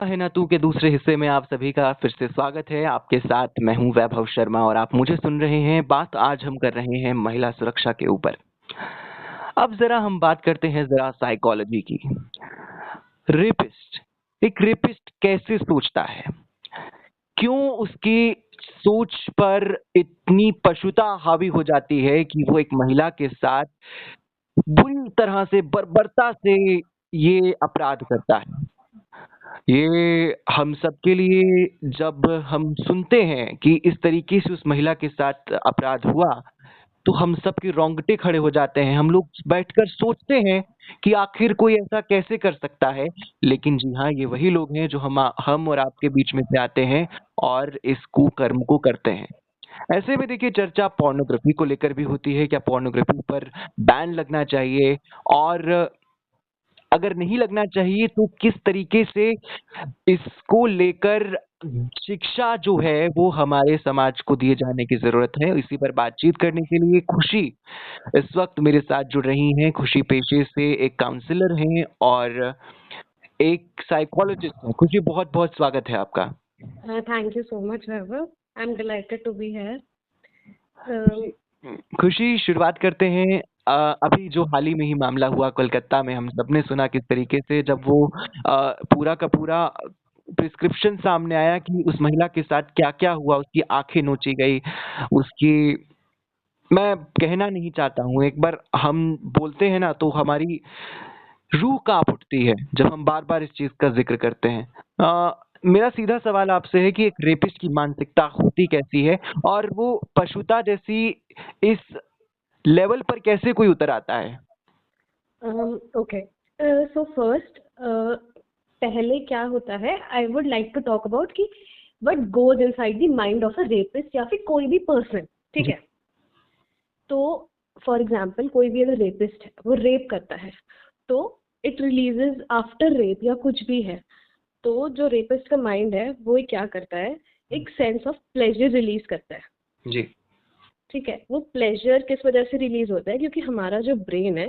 है ना तू के दूसरे हिस्से में आप सभी का फिर से स्वागत है। आपके साथ मैं हूं वैभव शर्मा और आप मुझे सुन रहे हैं। बात आज हम कर रहे हैं महिला सुरक्षा के ऊपर। अब जरा हम बात करते हैं जरा साइकोलॉजी की। रेपिस्ट, एक रेपिस्ट कैसे सोचता है? क्यों उसकी सोच पर इतनी पशुता हावी हो जाती है कि वो एक महिला के साथ बुरी तरह से बर्बरता से ये अपराध करता है? ये हम सबके लिए जब हम सुनते हैं कि इस तरीके से उस महिला के साथ अपराध हुआ, तो हम सबके रोंगटे खड़े हो जाते हैं। हम लोग बैठकर सोचते हैं कि आखिर कोई ऐसा कैसे कर सकता है? लेकिन जी हाँ, ये वही लोग हैं जो हम और आपके बीच में से आते हैं और इस कुकर्म को करते हैं। ऐसे में देखिए चर्चा पोर्नोग्राफी को लेकर भी होती है। क्या पोर्नोग्राफी पर बैन लगना चाहिए? और अगर नहीं लगना चाहिए तो किस तरीके से इसको लेकर शिक्षा जो है वो हमारे समाज को दिए जाने की जरूरत है? इसी पर बातचीत करने के लिए खुशी इस वक्त मेरे साथ जुड़ रही हैं। खुशी पेशे से एक काउंसलर हैं और एक साइकोलॉजिस्ट हैं। खुशी, बहुत बहुत स्वागत है आपका। Thank you so much, Vaibhav. I'm delighted to be here. खुशी खुशी, शुरुआत करते हैं। अभी जो हाल ही में ही मामला हुआ कोलकाता में, हम सबने सुना किस तरीके से जब वो पूरा का पूरा प्रिस्क्रिप्शन सामने आया कि उस महिला के साथ क्या-क्या हुआ, उसकी आंखें नोची गई, उसकी मैं कहना नहीं चाहता हूँ। एक बार हम बोलते हैं ना तो हमारी रूह कांप उठती है जब हम बार-बार इस चीज का जिक्र करते हैं। मेरा सीधा सवाल आपसे है कि एक रेपिस्ट की मानसिकता होती कैसी है और वो पशुता जैसी इस लेवल पर कैसे कोई उतर आता है? Okay. So first, पहले क्या होता है? I would like to talk about कि what goes inside the mind of a rapist या फिर कोई भी person, ठीक जी। है? तो for example कोई भी अगर rapist है, वो rape करता है, तो it releases after rape या कुछ भी है, तो जो rapist का mind है, वो क्या करता है? एक sense of pleasure release करता है। जी। ठीक है, वो प्लेजर किस वजह से रिलीज होता है? क्योंकि हमारा जो ब्रेन है,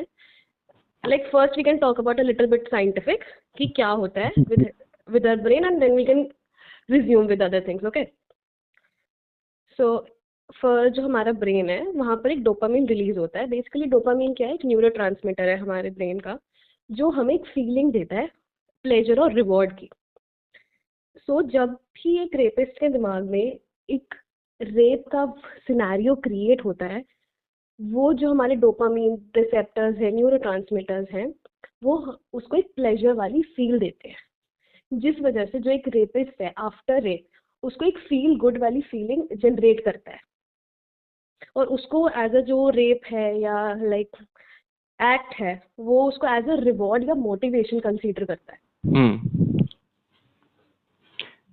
like first we can talk about a little bit scientific कि क्या होता है with our brain and then we can resume with other things. Okay, so for जो हमारा ब्रेन है, वहाँ पर एक डोपामिन रिलीज होता है। बेसिकली डोपामिन क्या है? एक न्यूरोट्रांसमीटर है हमारे ब्रेन का, जो हमें एक फीलिंग देता है प्लेजर और रिवॉर्ड की। सो जब भी एक रेपिस्ट के दिमाग में एक रेप का सिनेरियो क्रिएट होता है, वो जो हमारे डोपामीन रिसेप्टर्स हैं, न्यूरोट्रांसमीटर्स हैं, वो उसको एक प्लेजर वाली फील देते हैं, जिस वजह से जो एक रेपिस्ट है आफ्टर रेप उसको एक फील गुड वाली फीलिंग जनरेट करता है, और उसको एज अ जो रेप है या लाइक एक्ट है, वो उसको एज अ रिवॉर्ड या मोटिवेशन कंसीडर करता है।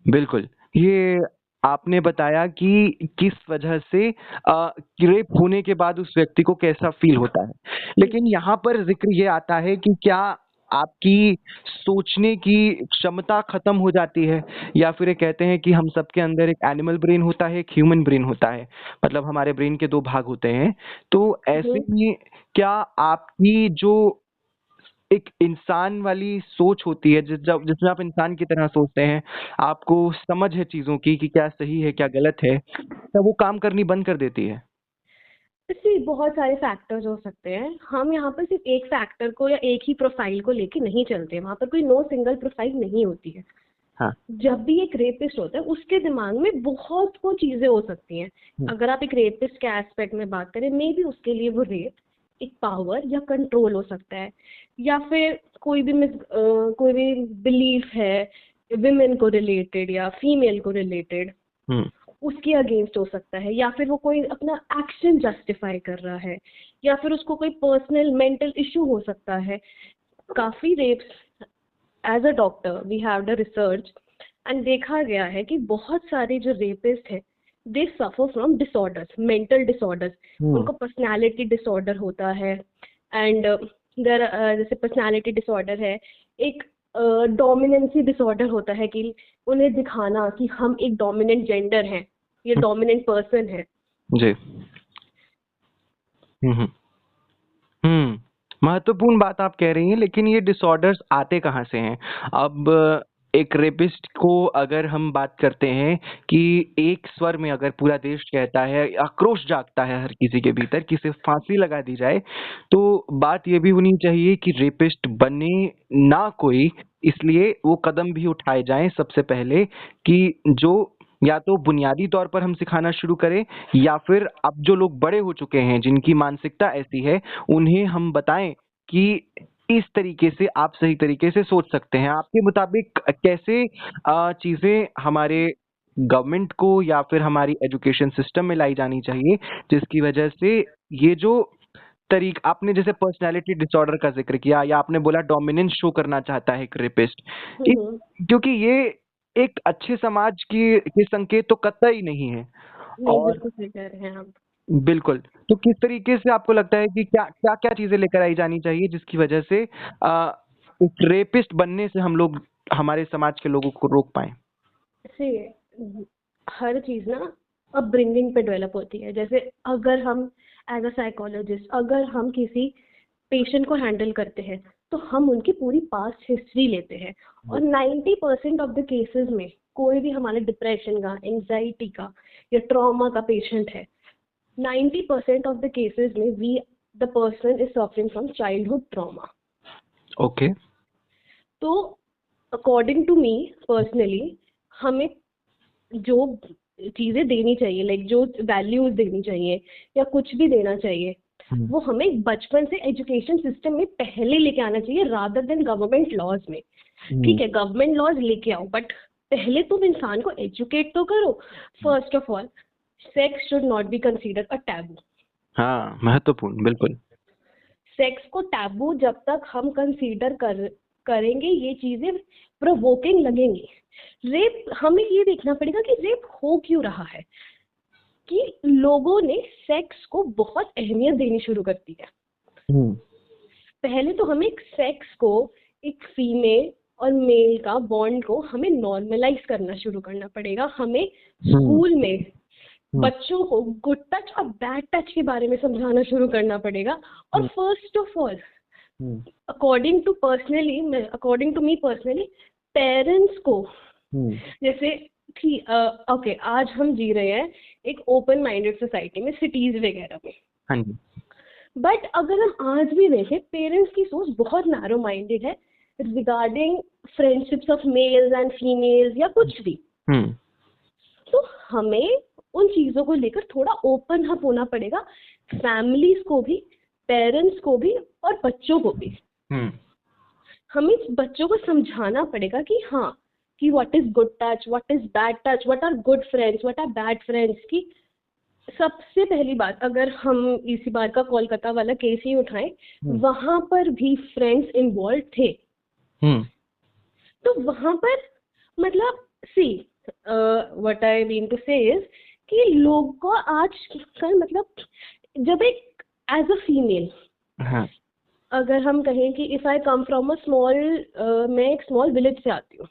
बिल्कुल। ये आपने बताया कि किस वजह से रेप होने के बाद उस व्यक्ति को कैसा फील होता है। लेकिन यहाँ पर ज़िक्र ये आता है कि क्या आपकी सोचने की क्षमता खत्म हो जाती है? या फिर ये कहते हैं कि हम सबके अंदर एक एनिमल ब्रेन होता है, एक ह्यूमन ब्रेन होता है। मतलब हमारे ब्रेन के 2 भाग होते हैं। तो ऐसे में क्या आपकी जो एक इंसान वाली सोच होती है जिसमें आप इंसान की तरह सोचते हैं, आपको समझ है चीज़ों की कि क्या सही है, क्या गलत है, तब वो काम करनी बंद कर देती है? इसलिए बहुत सारे फैक्टर्स हो सकते हैं। हम यहाँ पर सिर्फ एक फैक्टर को या एक ही प्रोफाइल को लेके नहीं चलते, वहाँ पर कोई नो सिंगल प्रोफाइल नहीं होती है। हाँ। जब भी एक रेपिस्ट होता है, उसके दिमाग में बहुत वो चीजें हो सकती हैं। अगर आप एक रेपिस्ट के एस्पेक्ट में बात करें, मे बी उसके लिए वो रेप एक पावर या कंट्रोल हो सकता है, या फिर कोई भी बिलीफ है विमेन को रिलेटेड या फीमेल को रिलेटेड, उसके अगेंस्ट हो सकता है, या फिर वो कोई अपना एक्शन जस्टिफाई कर रहा है, या फिर उसको कोई पर्सनल मेंटल इशू हो सकता है। काफी rapes, as a doctor we have the research and देखा गया है कि बहुत सारे जो रेपिस्ट है, they suffer from disorders, mental disorders. उनको पर्सनालिटी डिसऑर्डर होता है, एंड देयर जैसे पर्सनालिटी डिसऑर्डर है, एक डोमिनेंसी डिसऑर्डर होता है कि उन्हें दिखाना कि हम एक डोमिनेंट जेंडर हैं, ये डोमिनेंट पर्सन है। जी। महत्वपूर्ण बात आप कह रही हैं, लेकिन ये डिसऑर्डर्स आते कहाँ से हैं? अब एक रेपिस्ट को अगर हम बात करते हैं कि एक स्वर में अगर पूरा देश कहता है, आक्रोश जागता है हर किसी के भीतर कि सिर्फ फांसी लगा दी जाए, तो बात ये भी होनी चाहिए कि रेपिस्ट बने ना कोई, इसलिए वो कदम भी उठाए जाएं सबसे पहले कि जो या तो बुनियादी तौर पर हम सिखाना शुरू करें, या फिर अब जो लोग बड़े हो चुके हैं जिनकी मानसिकता ऐसी है, उन्हें हम बताएं कि इस तरीके से आप सही तरीके से सोच सकते हैं। आपके मुताबिक कैसे चीजें हमारे गवर्नमेंट को या फिर हमारी एजुकेशन सिस्टम में लाई जानी चाहिए, जिसकी वजह से ये जो आपने जैसे पर्सनालिटी डिसऑर्डर का जिक्र किया, या आपने बोला डोमिनेंस शो करना चाहता है एक रेपिस्ट, क्योंकि ये एक अच्छे समाज की के संकेत तो कतई नहीं है। नहीं, और बिल्कुल सही कह रहे हैं आप। बिल्कुल, तो किस तरीके से आपको लगता है कि क्या चीजें लेकर आई जानी चाहिए जिसकी वजह से एक रेपिस्ट बनने से हम लोग हमारे समाज के लोगों को रोक पाए? से हर चीज ना अपब्रिंगिंग पे डेवलप होती है। जैसे अगर हम एज अ साइकोलॉजिस्ट अगर हम किसी पेशेंट को हैंडल करते हैं तो हम उनकी पूरी पास्ट हिस्ट्री लेते हैं, और 90% ऑफ द केसेस में कोई भी हमारे डिप्रेशन का, एंजाइटी का या ट्रॉमा का पेशेंट है, 90% ऑफ द केसेस में the person is suffering from childhood trauma. Okay. तो अकॉर्डिंग टू मी पर्सनली, हमें जो चीजें देनी चाहिए, लाइक जो वैल्यूज देनी चाहिए या कुछ भी देना चाहिए, वो हमें बचपन से एजुकेशन सिस्टम में पहले लेके आना चाहिए, रादर देन गवर्नमेंट लॉज में। ठीक है, गवर्नमेंट लॉज लेके आओ, बट पहले तुम इंसान को एजुकेट तो करो। First of all, sex should not be considered a taboo. हाँ, महत्वपूर्ण, बिल्कुल। सेक्स को टैबू जब तक हम कंसीडर करेंगे, ये चीजें प्रोवोकिंग लगेंगी। रेप, हमें ये देखना पड़ेगा कि रेप हो क्यों रहा है, कि लोगों ने सेक्स को बहुत अहमियत देनी शुरू कर दी है। पहले तो हमें सेक्स को, एक फीमेल और मेल का बॉन्ड को हमें नॉर्मलाइज करना शुरू करना पड़ेगा। हमें स्कूल में बच्चों को गुड टच और बैड टच के बारे में समझाना शुरू करना पड़ेगा। और first of all, according to me personally, parents को, जैसे ओके, आज हम जी रहे हैं एक ओपन माइंडेड सोसाइटी में, सिटीज वगैरह में। हाँ जी। बट अगर हम आज भी देखें, पेरेंट्स की सोच बहुत नैरो माइंडेड है regarding friendships of males and females या कुछ भी। तो हमें उन चीजों को लेकर थोड़ा ओपन अप होना पड़ेगा, फैमिलीज को भी, पेरेंट्स को भी और बच्चों को भी। हमें बच्चों को समझाना पड़ेगा कि हाँ, कि what is good touch, what is bad touch, what are good friends, what are bad friends. की सबसे पहली बात, अगर हम इसी बार का कोलकाता वाला केस ही उठाएं, वहां पर भी फ्रेंड्स इन्वॉल्व थे। तो वहां पर मतलब व्हाट आई मीन टू से इज कि लोग को आजकल, मतलब जब एक एज अ फीमेल, अगर हम कहें कि if I come from a small, मैं एक स्मॉल विलेज से आती हूँ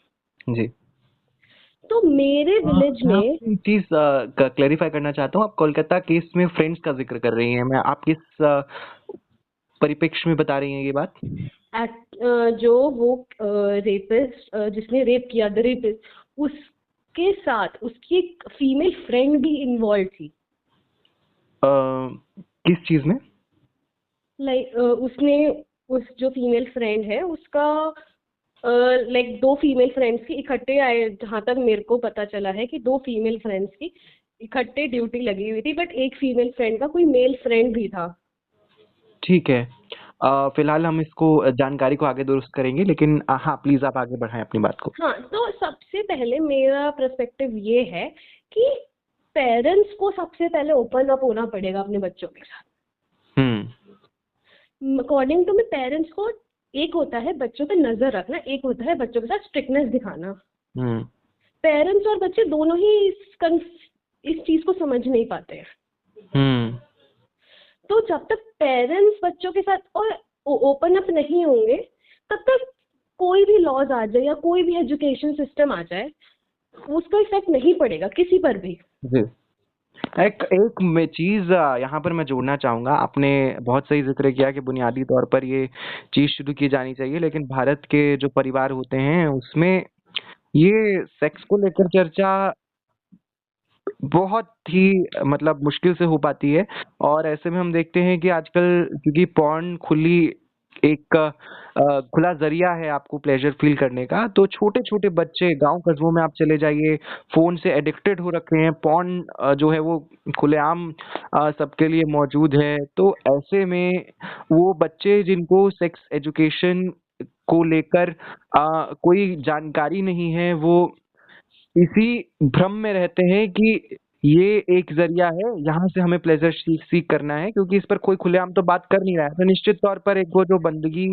जी, तो मेरे विलेज में एक चीज क्लैरिफाई करना चाहता हूँ। आप कोलकाता केस में फ्रेंड्स का जिक्र कर रही हैं, मैं आप किस परिप्रेक्ष्य में बता रही हैं ये बात? जो वो रेपिस्ट, जिसने रेप किया, द रेपिस्ट, उसके साथ उसकी एक फीमेल फ्रेंड भी इन्वॉल्व थी। किस चीज में? लाइक उसने, उस जो फीमेल फ्रेंड है उसका, लाइक दो फीमेल फ्रेंड्स की इकट्ठे आए, जहाँ तक मेरे को पता चला है कि दो फीमेल फ्रेंड्स की इकट्ठे ड्यूटी लगी हुई थी, बट एक फीमेल फ्रेंड का कोई मेल फ्रेंड भी था। ठीक है, फिलहाल हम इसको जानकारी को आगे दुरुस्त करेंगे, लेकिन हाँ प्लीज आप आगे बढ़ाएं अपनी बात को। हाँ, तो सबसे पहले मेरा पर्सपेक्टिव ये है कि पेरेंट्स को सबसे पहले ओपन अप होना पड़ेगा अपने बच्चों के साथ। अकॉर्डिंग टू मी, पेरेंट्स को एक होता है बच्चों पे नजर रखना, एक होता है बच्चों के साथ स्ट्रिक्टनेस दिखाना। पेरेंट्स और बच्चे दोनों ही इस चीज को समझ नहीं पाते हैं। तो जब तक पेरेंट्स बच्चों के साथ और ओपन अप नहीं होंगे, तब तक कोई भी लॉज आ जाए या कोई भी एजुकेशन सिस्टम आ जाए, उसका इफेक्ट नहीं पड़ेगा किसी पर भी। जी। एक चीज यहाँ पर मैं जोड़ना चाहूंगा। आपने बहुत सही जिक्र किया कि बुनियादी तौर पर ये चीज शुरू की जानी चाहिए, लेकिन भारत के जो परिवार होते हैं उसमें ये सेक्स को लेकर चर्चा बहुत ही मतलब मुश्किल से हो पाती है, और ऐसे में हम देखते हैं कि आजकल क्योंकि पॉर्न खुली एक खुला जरिया है आपको प्लेजर फील करने का, तो छोटे छोटे बच्चे गांव कस्बों में आप चले जाइए, फोन से एडिक्टेड हो रखे हैं। पॉर्न जो है वो खुलेआम सबके लिए मौजूद है। तो ऐसे में वो बच्चे जिनको सेक्स एजुकेशन को लेकर कोई जानकारी नहीं है, वो इसी भ्रम में रहते हैं कि ये एक जरिया है, यहाँ से हमें प्लेजर सीख करना है, क्योंकि इस पर कोई खुलेआम तो बात कर नहीं रहा है। तो निश्चित तौर पर एक वो जो बंदगी,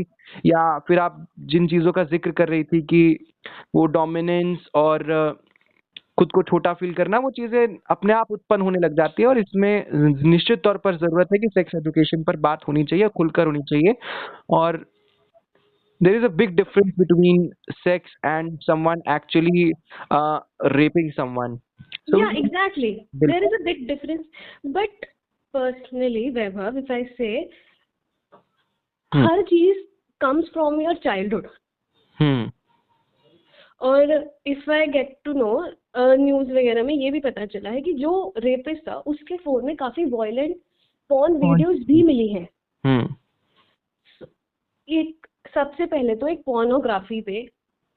या फिर आप जिन चीजों का जिक्र कर रही थी कि वो डोमिनेंस और खुद को छोटा फील करना, वो चीजें अपने आप उत्पन्न होने लग जाती है। और इसमें निश्चित तौर पर जरूरत है कि सेक्स एजुकेशन पर बात होनी चाहिए, खुलकर होनी चाहिए। और there is a big difference between sex and someone actually raping someone. So Yeah, exactly. There बिल्कुल। is a big difference. But personally, Vaibhav, if I say, हम्म हर चीज comes from your childhood. Hmm और if I get to know, news वगैरह में ये भी पता चला है कि जो रेपिस्ट था उसके फोन में काफी वॉयलेंट पॉर्न कौन? वीडियोस भी मिली हैं। हम्म एक सबसे पहले तो एक पोर्नोग्राफी पे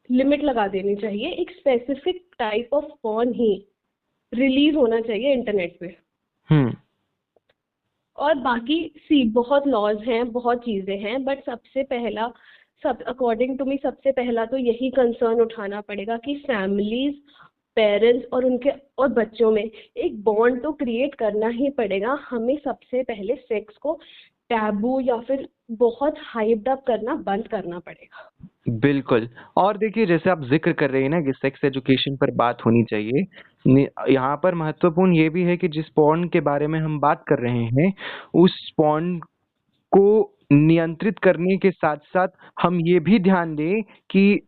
लिमिट लगा देनी चाहिए। एक specific type of porn he release होना चाहिए इंटरनेट पे। हम्म और बाकी सी बहुत लॉज हैं, बहुत चीजें हैं, बट सबसे पहला, सब अकॉर्डिंग टू मी, सबसे पहला तो यही कंसर्न उठाना पड़ेगा कि फैमिलीज, पेरेंट्स और उनके और बच्चों में एक बॉन्ड तो क्रिएट करना ही पड़ेगा। हमें सबसे पहले सेक्स को टैबू या फिर बहुत हाइप्ड अप करना बंद करना पड़ेगा। बिल्कुल। और देखिए, जैसे आप जिक्र कर रहे हैं ना कि सेक्स एजुकेशन पर बात होनी चाहिए, यहाँ पर महत्वपूर्ण ये भी है कि जिस पॉर्न के बारे में हम बात कर रहे हैं, उस पॉर्न को नियंत्रित करने के साथ साथ हम ये भी ध्यान दें कि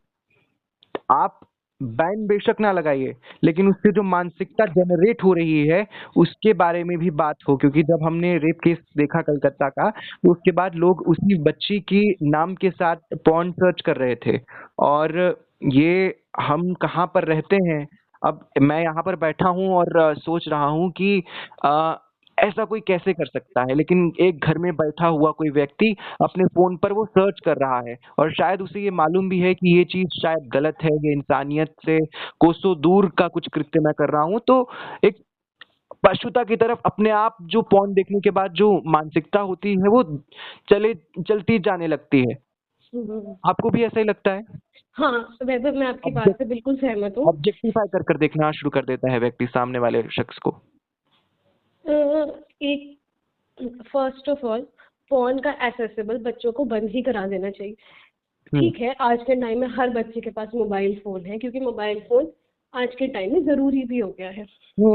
आप बैन बेशक ना लगाइए, लेकिन उससे जो मानसिकता जनरेट हो रही है उसके बारे में भी बात हो। क्योंकि जब हमने रेप केस देखा कलकत्ता का, तो उसके बाद लोग उसी बच्ची की नाम के साथ पॉर्न सर्च कर रहे थे। और ये हम कहाँ पर रहते हैं? अब मैं यहाँ पर बैठा हूँ और सोच रहा हूँ कि अ, ऐसा कोई कैसे कर सकता है, लेकिन एक घर में बैठा हुआ कोई व्यक्ति अपने फोन पर वो सर्च कर रहा है, और शायद उसे ये मालूम भी है कि ये चीज शायद गलत है, ये इंसानियत से कोसों दूर का कुछ कृत्य मैं कर रहा हूँ। तो एक पशुता की तरफ अपने आप जो पॉर्न देखने के बाद जो मानसिकता होती है वो चले चलती जाने लगती है। हम्म। आपको भी ऐसा ही लगता है? हाँ, वैसे मैं आपकी बात ऑब्जेक्ट से बिल्कुल सहमत हूँ। ऑब्जेक्टिफाई कर कर देखना शुरू कर देता है व्यक्ति सामने वाले शख्स को। एक फर्स्ट ऑफ ऑल, फोन का एक्सेसिबल बच्चों को बंद ही करा देना चाहिए। हम्म ठीक है, आज के टाइम में हर बच्चे के पास मोबाइल फोन है, क्योंकि मोबाइल फोन आज के टाइम में जरूरी भी हो गया है।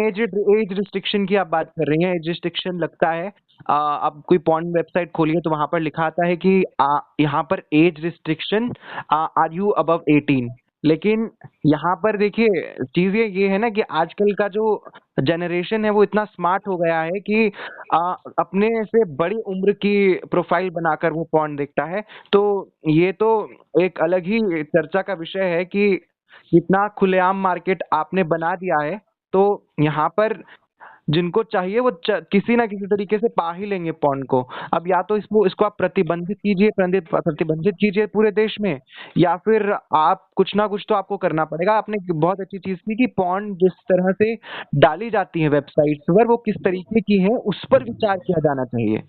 एज रिस्ट्रिक्शन की आप बात कर रही हैं। एज रिस्ट्रिक्शन लगता है, आप कोई पॉर्न वेबसाइट खोलिए तो वहां पर लिखा आता है कि यहाँ पर age restriction, are you above 18। लेकिन यहाँ पर देखिए, चीज ये है ना कि आजकल का जो जनरेशन है वो इतना स्मार्ट हो गया है कि अपने से बड़ी उम्र की प्रोफाइल बनाकर वो पॉर्न देखता है। तो ये तो एक अलग ही चर्चा का विषय है कि इतना खुलेआम मार्केट आपने बना दिया है, तो यहाँ पर जिनको चाहिए वो किसी ना किसी तरीके से पा ही लेंगे पॉर्न को। अब या तो इसको इसको आप प्रतिबंधित कीजिए, प्रतिबंधित कीजिए पूरे देश में, या फिर आप कुछ ना कुछ तो आपको करना पड़ेगा। आपने एक बहुत अच्छी चीज की कि पॉर्न जिस तरह से डाली जाती है वेबसाइट्स पर, वो किस तरीके की है उस पर विचार किया जाना चाहिए।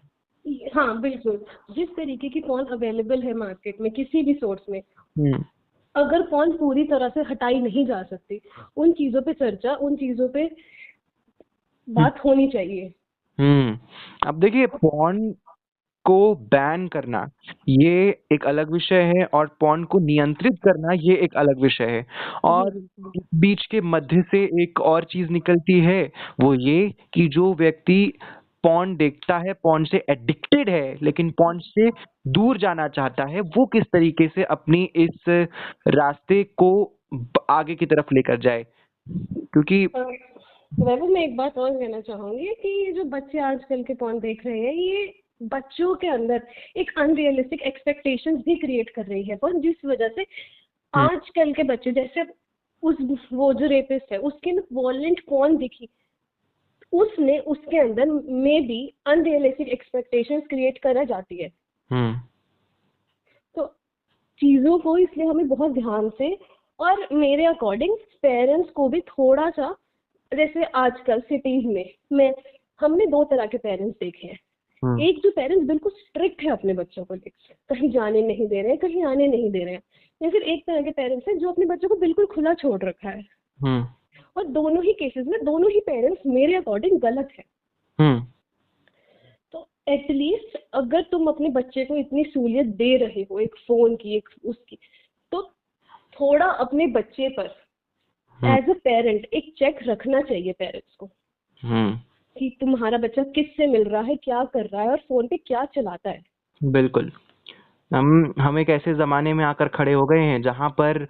हाँ बिल्कुल, जिस तरीके की फोन अवेलेबल है मार्केट में किसी भी सोर्स में, हम्म अगर फोन पूरी तरह से हटाई नहीं जा सकती, उन चीजों पे चर्चा, उन चीजों पे बात होनी चाहिए। अब देखिए, पॉर्न को बैन करना ये एक अलग विषय है, और पॉर्न को नियंत्रित करना ये एक अलग विषय है। और इस बीच के मध्य से एक और चीज निकलती है, वो ये कि जो व्यक्ति पॉर्न देखता है, पॉर्न से एडिक्टेड है, लेकिन पॉर्न से दूर जाना चाहता है, वो किस तरीके से अपनी इस रास्ते को आगे की तरफ लेकर जाए। क्योंकि वैसे मैं एक बात और कहना चाहूंगी कि ये जो बच्चे आजकल के पॉर्न देख रहे हैं, ये बच्चों के अंदर एक अनरियलिस्टिक एक्सपेक्टेशंस भी क्रिएट कर रही है पॉर्न, जिस वजह से आजकल के बच्चे, जैसे वो जो रेपिस्ट है उसके अंदर वॉयलेंट कौन दिखी, उसने उसके अंदर में भी अनरियलिस्टिक एक्सपेक्टेशंस क्रिएट करा जाती है। तो चीजों को इसलिए हमें बहुत ध्यान से, और मेरे अकॉर्डिंग पेरेंट्स को भी थोड़ा सा, जैसे आजकल सिटीज में हमने दो तरह के पेरेंट्स देखे हैं। एक जो पेरेंट्स बिल्कुल स्ट्रिक्ट है अपने बच्चों को लेकर, कहीं जाने नहीं दे रहे हैं, कहीं आने नहीं दे रहे हैं, या फिर एक तरह के पेरेंट्स हैं जो अपने बच्चों को बिल्कुल खुला छोड़ रखा है। और दोनों ही केसेस में दोनों ही पेरेंट्स मेरे अकॉर्डिंग गलत है। तो एटलीस्ट अगर तुम अपने बच्चे को इतनी सहूलियत दे रहे हो, एक फोन की, एक उसकी, तो थोड़ा अपने बच्चे पर एज अ पेरेंट एक चेक रखना चाहिए पेरेंट्स को कि तुम्हारा बच्चा किससे मिल रहा है, क्या कर रहा है और फोन पे क्या चलाता है। बिल्कुल। हम एक ऐसे ज़माने में आकर खड़े हो गए हैं जहाँ पर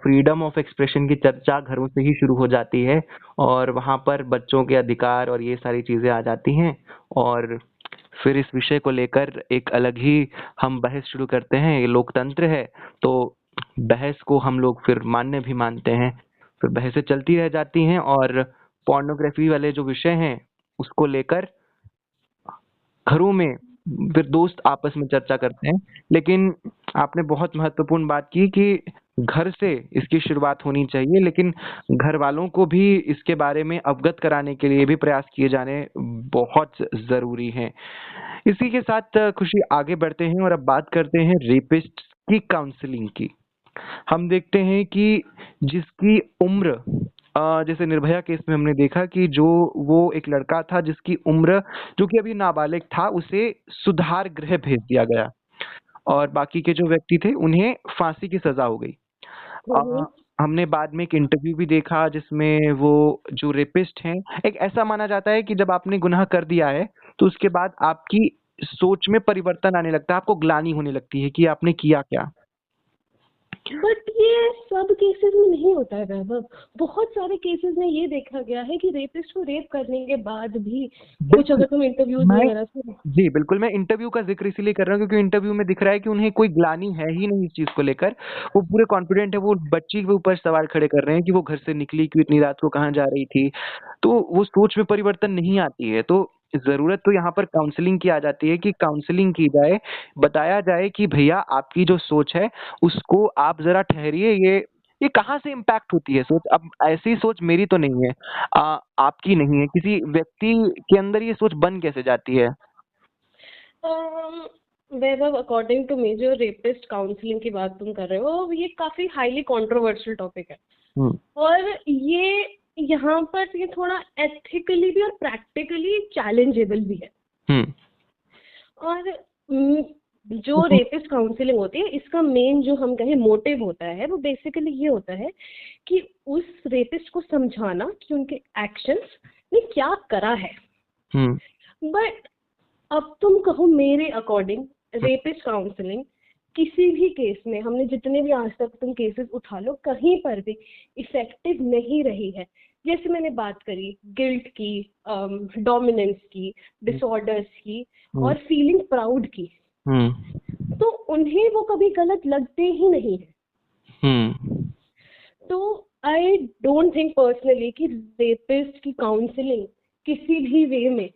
फ्रीडम ऑफ एक्सप्रेशन की चर्चा घरों से ही शुरू हो जाती है, और वहाँ पर बच्चों के अधिकार और ये सारी चीज़ें आ जाती हैं, और फिर इस विषय को लेकर एक अलग ही हम बहस शुरू करते हैं। ये लोकतंत्र है, तो बहस को हम लोग फिर मान्य भी मानते हैं, फिर बहसें चलती रह जाती हैं, और पोर्नोग्राफी वाले जो विषय हैं उसको लेकर घरों में फिर दोस्त आपस में चर्चा करते हैं। लेकिन आपने बहुत महत्वपूर्ण बात की कि घर से इसकी शुरुआत होनी चाहिए, लेकिन घर वालों को भी इसके बारे में अवगत कराने के लिए भी प्रयास किए जाने बहुत ज़रूरी हैं। इसी के साथ खुशी आगे बढ़ते हैं और अब बात करते हैं रेपिस्ट की काउंसलिंग की। हम देखते हैं कि जिसकी उम्र जैसे निर्भया केस में हमने देखा कि जो वो एक लड़का था जिसकी उम्र, जो कि अभी नाबालिग था, उसे सुधार गृह भेज दिया गया, और बाकी के जो व्यक्ति थे उन्हें फांसी की सजा हो गई। हमने बाद में एक इंटरव्यू भी देखा जिसमें वो जो रेपिस्ट हैं, एक ऐसा माना जाता है कि जब आपने गुनाह कर दिया है तो उसके बाद आपकी सोच में परिवर्तन आने लगता है, आपको ग्लानि होने लगती है कि आपने किया क्या। बट ये सब केसेस में नहीं होता है वैभव। बहुत सारे केसेस में ये देखा गया है कि रेपिस्ट को रेप करने के बाद भी कुछ, अगर तुम इंटरव्यूज वगैरह सुनो। जी बिल्कुल, मैं इंटरव्यू का जिक्र इसीलिए कर रहा हूँ क्योंकि इंटरव्यू में दिख रहा है कि उन्हें कोई ग्लानि है ही नहीं इस चीज को लेकर। वो पूरे कॉन्फिडेंट है, वो बच्ची के ऊपर सवाल खड़े कर रहे हैं कि वो घर से निकली क्यों, इतनी रात को कहाँ जा रही थी। तो वो सोच में परिवर्तन नहीं आती है। तो जरूरत तो यहाँ पर काउंसलिंग की आ जाती है कि काउंसलिंग की जाए, बताया जाए कि भैया आपकी जो सोच है उसको आप जरा ठहरिए, ये कहाँ से इम्पैक्ट होती है सोच। अब ऐसी सोच मेरी तो नहीं है, आपकी नहीं है, किसी व्यक्ति के अंदर ये सोच बन कैसे जाती है। वैभव, अकॉर्डिंग टू मी जो रेपिस्ट काउंसलिंग की बात तुम कर रहे हो, ये काफी हाईली कंट्रोवर्शियल टॉपिक है। और ये यहाँ पर ये थोड़ा एथिकली भी और प्रैक्टिकली चैलेंजेबल भी है। और जो रेपिस्ट काउंसलिंग होती है, इसका मेन जो हम कहें मोटिव होता है वो बेसिकली ये होता है कि उस रेपिस्ट को समझाना कि उनके एक्शंस ने क्या करा है। बट अब तुम कहो मेरे अकॉर्डिंग रेपिस्ट काउंसलिंग किसी भी केस में, हमने जितने भी आज तक तुम केसेस उठा लो, कहीं पर भी इफेक्टिव नहीं रही है। जैसे मैंने बात करी गिल्ट की, डोमिनेंस की, डिसऑर्डर्स की और फीलिंग प्राउड की, तो उन्हें वो कभी गलत लगते ही नहीं है। तो आई डोंट थिंक पर्सनली कि रेपिस्ट की काउंसलिंग किसी भी वे में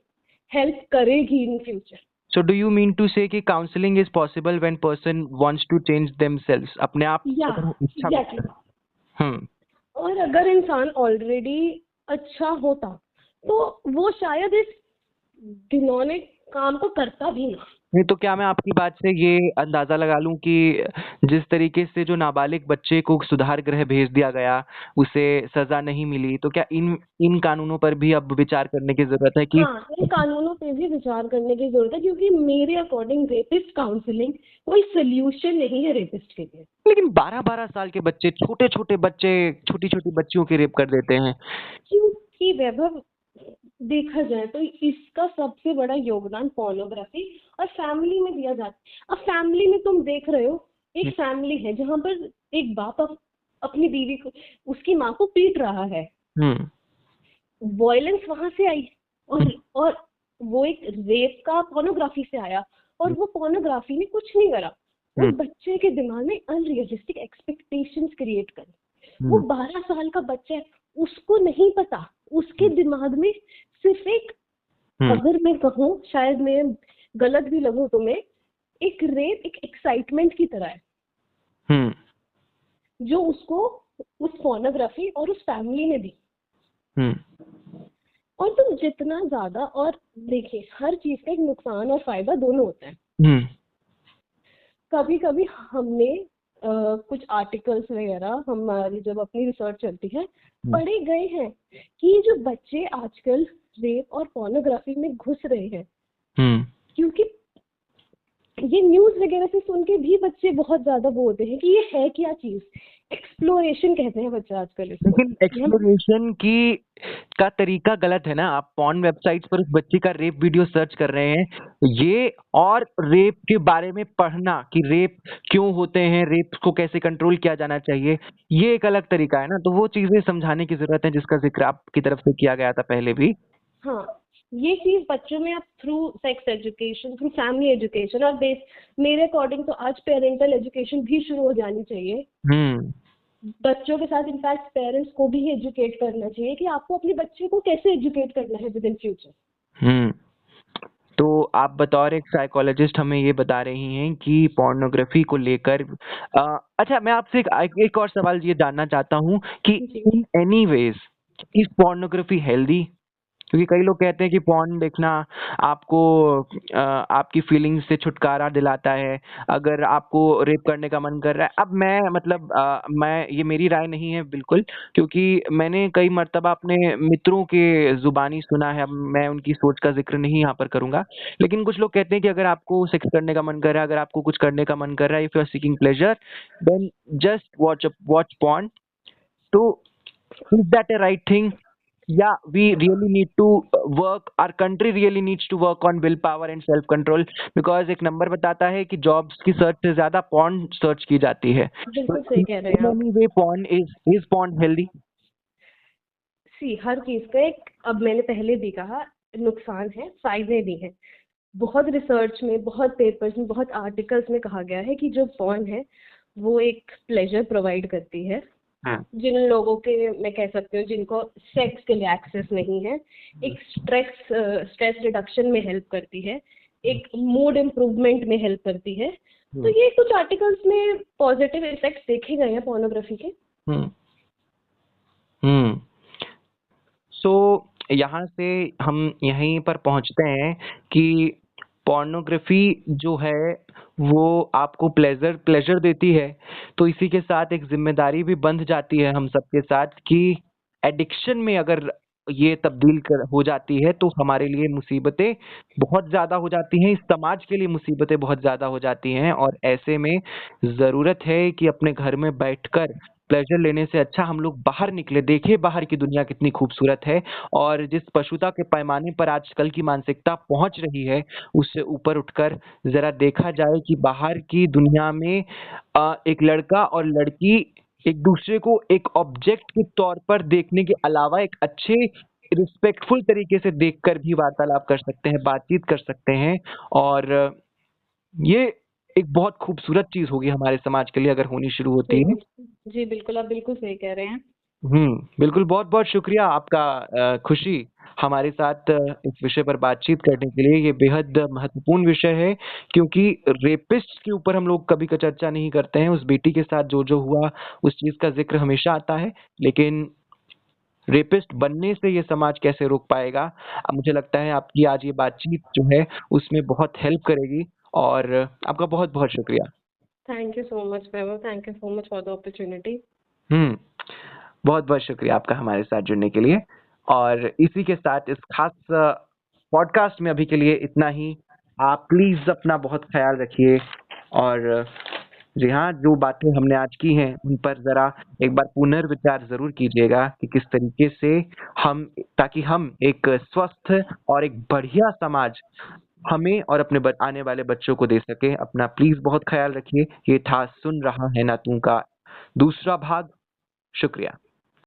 हेल्प करेगी in future. So do you mean to say कि counseling is possible when person wants to change themselves, अपने आप exactly. और अगर इंसान ऑलरेडी अच्छा होता तो वो शायद इस घिनौने काम को करता भी ना। नहीं तो क्या मैं आपकी बात से ये अंदाजा लगा लूं कि जिस तरीके से जो नाबालिग बच्चे को सुधार गृह भेज दिया गया, उसे सजा नहीं मिली, तो क्या इन कानूनों पर भी अब विचार करने की जरूरत है कि हाँ, इन कानूनों पे भी विचार करने की जरूरत है, क्योंकि मेरे अकॉर्डिंग रेपिस्ट काउंसलिंग कोई सोल्यूशन नहीं है रेपिस्ट के लिए। लेकिन 12-12 साल के बच्चे, छोटे छोटे बच्चे, छोटी छोटी बच्चियों की रेप कर देते हैं। क्योंकि वैभव देखा जाए तो इसका सबसे बड़ा योगदान पोर्नोग्राफी और फैमिली में दिया जाता है। अब फैमिली में तुम देख रहे हो, एक फैमिली है जहाँ पर एक बाप अपनी बीवी को, उसकी माँ को पीट रहा है, वायलेंस वहां से आई, और वो एक रेप का पोर्नोग्राफी से आया, और वो पोर्नोग्राफी ने कुछ नहीं करा, उस बच्चे के दिमाग में अनरियलिस्टिक एक्सपेक्टेशंस क्रिएट करी। वो 12 साल का बच्चा है, उसको नहीं पता, उसके दिमाग में सिर्फ एक, अगर मैं कहूँ, शायद मैं गलत भी लगूं तुम्हें, एक रेप एक एक्साइटमेंट की तरह है, जो उसको उस पोर्नोग्राफी और उस फैमिली ने दी। और तुम जितना ज्यादा, और देखिए हर चीज का एक नुकसान और फायदा दोनों होता है। कभी कभी हमने कुछ आर्टिकल्स वगैरह हमारी जब अपनी रिसर्च चलती है पढ़े गए हैं कि जो बच्चे आजकल रेप और पोर्नोग्राफी में घुस रहे हैं, क्योंकि ये न्यूज वगैरह से सुन के भी बच्चे बहुत ज्यादा बोलते हैं कि ये है क्या चीज, एक्सप्लोरेशन कहते हैं बच्चा आजकल इसको। लेकिन एक्सप्लोरेशन की का तरीका गलत है ना। आप पॉर्न वेबसाइट्स पर उस बच्चे का रेप वीडियो सर्च कर रहे हैं, ये और रेप के बारे में पढ़ना कि रेप क्यों होते हैं, रेप को कैसे कंट्रोल किया जाना चाहिए, ये एक अलग तरीका है ना। तो वो चीजें समझाने की जरूरत है जिसका जिक्र आपकी तरफ से किया गया था पहले भी। हाँ, ये चीज बच्चों में आप through sex education, through family education, और मेरे अकॉर्डिंग तो आज पेरेंटल एजुकेशन भी शुरू हो जानी चाहिए। बच्चों के साथ इनफैक्ट पेरेंट्स को भी एजुकेट करना चाहिए कि आपको अपने बच्चे को कैसे एजुकेट करना है विद इन फ्यूचर। तो आप बतौर एक साइकोलॉजिस्ट हमें ये बता रही हैं कि पोर्नोग्राफी को लेकर अच्छा, मैं आपसे एक और सवाल ये जानना चाहता हूँ कि in any ways is pornography healthy? क्योंकि कई लोग कहते हैं कि पॉर्न देखना आपको आपकी फीलिंग्स से छुटकारा दिलाता है अगर आपको रेप करने का मन कर रहा है। अब मैं मतलब मैं ये मेरी राय नहीं है बिल्कुल, क्योंकि मैंने कई मर्तबा अपने मित्रों के जुबानी सुना है। अब मैं उनकी सोच का जिक्र नहीं यहाँ पर करूंगा, लेकिन कुछ लोग कहते हैं कि अगर आपको सेक्स करने का मन कर रहा है, अगर आपको कुछ करने का मन कर रहा है, if you are seeking pleasure, then just watch porn. तो is that a right thing? Yeah, we really need to work, our country really needs to work on willpower and self control, because एक number बताता है कि jobs की search से ज्यादा porn search की जाती है। बिल्कुल सही कह रहे हैं आप। Anyway porn is porn healthy? See, हर चीज का एक, अब मैंने पहले भी कहा, नुकसान है, फायदे भी हैं। बहुत रिसर्च में, बहुत पेपर्स में, बहुत आर्टिकल्स में कहा गया है कि जो पॉर्न है वो एक प्लेजर प्रोवाइड करती है। जिन लोगों के, मैं कह सकती हूँ, जिनको सेक्स के लिए एक्सेस नहीं है, एक स्ट्रेस रिडक्शन में हेल्प करती है, एक मूड इम्प्रूवमेंट में हेल्प करती है। तो ये कुछ आर्टिकल्स में पॉजिटिव इफेक्ट्स देखे गए हैं पोर्नोग्राफी के। सो यहाँ से हम यहीं पर पहुंचते हैं कि पोर्नोग्राफी जो है वो आपको प्लेजर देती है, तो इसी के साथ एक जिम्मेदारी भी बंध जाती है हम सबके साथ कि एडिक्शन में अगर ये तब्दील हो जाती है तो हमारे लिए मुसीबतें बहुत ज़्यादा हो जाती हैं, इस समाज के लिए मुसीबतें बहुत ज़्यादा हो जाती हैं। और ऐसे में ज़रूरत है कि अपने घर में बैठकर प्लेजर लेने से अच्छा हम लोग बाहर निकले, देखें बाहर की दुनिया कितनी खूबसूरत है, और जिस पशुता के पैमाने पर आजकल की मानसिकता पहुंच रही है उससे ऊपर उठकर जरा देखा जाए कि बाहर की दुनिया में एक लड़का और लड़की एक दूसरे को एक ऑब्जेक्ट के तौर पर देखने के अलावा एक अच्छे रिस्पेक्टफुल तरीके से देखकर भी वार्तालाप कर सकते हैं, बातचीत कर सकते हैं। और ये एक बहुत खूबसूरत चीज होगी हमारे समाज के लिए अगर होनी शुरू होती है। जी बिल्कुल, आप बिल्कुल सही कह रहे हैं। बिल्कुल, बहुत बहुत शुक्रिया आपका, खुशी हमारे साथ इस विषय पर बातचीत करने के लिए। ये बेहद महत्वपूर्ण विषय है, क्योंकि रेपिस्ट के ऊपर हम लोग कभी का चर्चा नहीं करते हैं। उस बेटी के साथ जो जो हुआ उस चीज का जिक्र हमेशा आता है, लेकिन रेपिस्ट बनने से ये समाज कैसे रोक पाएगा। अब मुझे लगता है आपकी आज ये बातचीत जो है उसमें बहुत हेल्प करेगी, और आपका बहुत बहुत शुक्रिया। Thank you so much Vaibhav, thank you so much for the opportunity. बहुत बहुत शुक्रिया आपका हमारे साथ जुड़ने के लिए। और इसी के साथ इस खास पॉडकास्ट में अभी के लिए इतना ही। आप प्लीज अपना बहुत ख्याल रखिए, और जी हाँ, जो बातें हमने आज की हैं उन पर जरा एक बार पुनर्विचार जरूर कीजिएगा कि किस तरीके से हम, ताकि हम एक स्वस्थ और एक बढ़िया समाज हमें और अपने आने वाले बच्चों को दे सके। अपना प्लीज बहुत ख्याल रखिए। ये था सुन रहा है ना तू का दूसरा भाग। शुक्रिया।